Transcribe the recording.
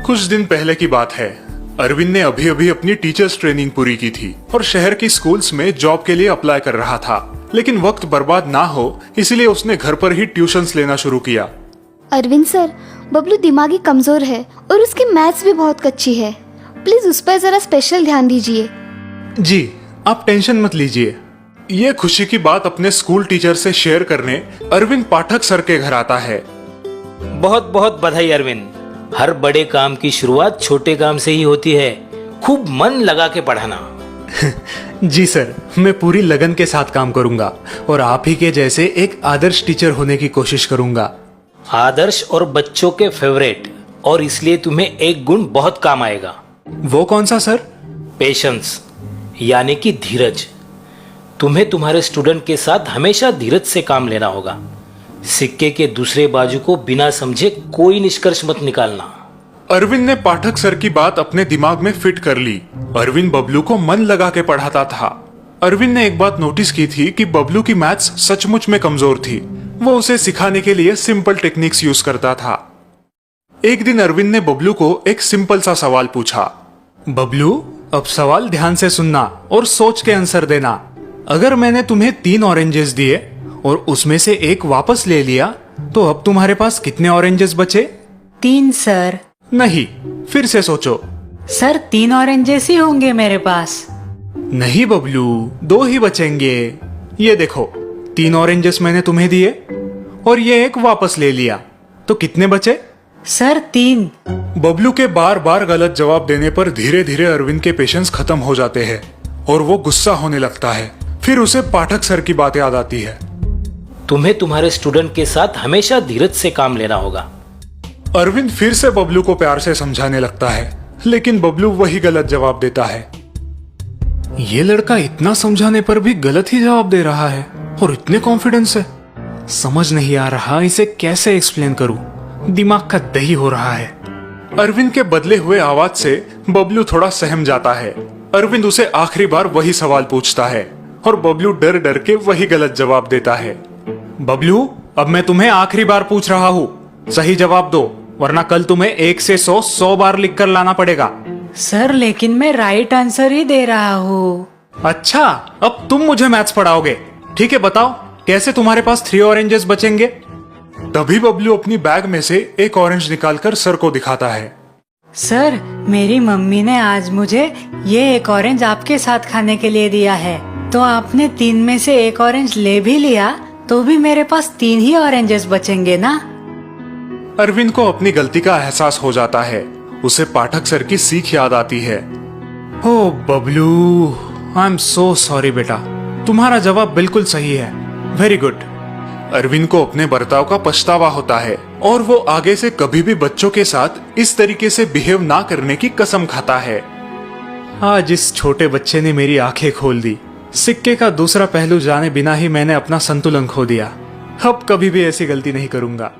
कुछ दिन पहले की बात है। अरविंद ने अभी अभी अपनी टीचर्स ट्रेनिंग पूरी की थी और शहर की स्कूल्स में जॉब के लिए अप्लाई कर रहा था, लेकिन वक्त बर्बाद ना हो इसलिए उसने घर पर ही ट्यूशंस लेना शुरू किया। अरविंद सर, बबलू दिमागी कमजोर है और उसकी मैथ्स भी बहुत कच्ची है। प्लीज उस पर जरा स्पेशल ध्यान दीजिए। जी, आप टेंशन मत लीजिए। ये खुशी की बात अपने स्कूल टीचर से शेयर करने अरविंद पाठक सर के घर आता है। बहुत बहुत बधाई अरविंद। हर बड़े काम की शुरुआत छोटे काम से ही होती है। खूब मन लगा के पढ़ाना। जी सर, मैं पूरी लगन के साथ काम करूंगा और आप ही के जैसे एक आदर्श टीचर होने की कोशिश करूंगा। आदर्श और बच्चों के फेवरेट, और इसलिए तुम्हें एक गुण बहुत काम आएगा। वो कौन सा सर? पेशेंस, यानी कि धीरज। तुम्हें तुम्हारे स्टूडेंट के साथ हमेशा धीरज से काम लेना होगा। सिक्के के दूसरे बाजू को बिना समझे कोई निष्कर्ष मत निकालना। अरविंद ने पाठक सर की बात अपने दिमाग में फिट कर ली। अरविंद बबलू को मन लगा के पढ़ाता था। अरविंद ने एक बात नोटिस की थी कि बबलू की मैथ्स सचमुच में कमजोर थी। वो उसे सिखाने के लिए सिंपल टेक्निक्स यूज करता था। एक दिन अरविंद ने बबलू को एक सिंपल सा सवाल पूछा। बबलू, अब सवाल ध्यान से सुनना और सोच के आंसर देना। अगर मैंने तुम्हें 3 ऑरेंजेस दिए और उसमें से एक वापस ले लिया तो अब तुम्हारे पास कितने ऑरेंजेस बचे? 3 सर। नहीं, फिर से सोचो। सर 3 ऑरेंजेस ही होंगे मेरे पास। नहीं बबलू, 2 ही बचेंगे। ये देखो, 3 ऑरेंजेस मैंने तुम्हें दिए और ये एक वापस ले लिया, तो कितने बचे? सर 3। बबलू के बार बार गलत जवाब देने पर धीरे धीरे अरविंद के पेशेंस खत्म हो जाते हैं और वो गुस्सा होने लगता है। फिर उसे पाठक सर की बात याद आती है। तुम्हें तुम्हारे स्टूडेंट के साथ हमेशा धीरज से काम लेना होगा। अरविंद फिर से बबलू को प्यार से समझाने लगता है, लेकिन बबलू वही गलत जवाब देता है। ये लड़का इतना समझाने पर भी गलत ही जवाब दे रहा है और इतने कॉन्फिडेंस से। समझ नहीं आ रहा इसे कैसे एक्सप्लेन करूं। दिमाग का दही हो रहा है। अरविंद के बदले हुए आवाज से बबलू थोड़ा सहम जाता है। अरविंद उसे आखिरी बार वही सवाल पूछता है और बबलू डर डर के वही गलत जवाब देता है। बबलू, अब मैं तुम्हें आखिरी बार पूछ रहा हूँ, सही जवाब दो, वरना कल तुम्हें 1 से 100 बार लिख कर लाना पड़ेगा। सर लेकिन मैं राइट आंसर ही दे रहा हूँ। अच्छा, अब तुम मुझे मैथ्स पढ़ाओगे। ठीक है, बताओ कैसे तुम्हारे पास 3 ऑरेंजेस बचेंगे? तभी बबलू अपनी बैग में से एक ऑरेंज निकालकर सर को दिखाता है। सर, मेरी मम्मी ने आज मुझे ये एक ऑरेंज आपके साथ खाने के लिए दिया है, तो आपने 3 में से एक ऑरेंज ले भी लिया तो भी मेरे पास 3 ही ऑरेंजेस बचेंगे ना? अरविंद को अपनी गलती का एहसास हो जाता है। उसे पाठक सर की सीख याद आती है। Oh Bablu, I am so sorry बेटा, तुम्हारा जवाब बिल्कुल सही है। Very good. अरविंद को अपने बर्ताव का पछतावा होता है और वो आगे से कभी भी बच्चों के साथ इस तरीके से बिहेव ना करने की कसम खाता है। आज इस छोटे बच्चे ने मेरी आंखें खोल दी। सिक्के का दूसरा पहलू जाने बिना ही मैंने अपना संतुलन खो दिया। अब कभी भी ऐसी गलती नहीं करूंगा।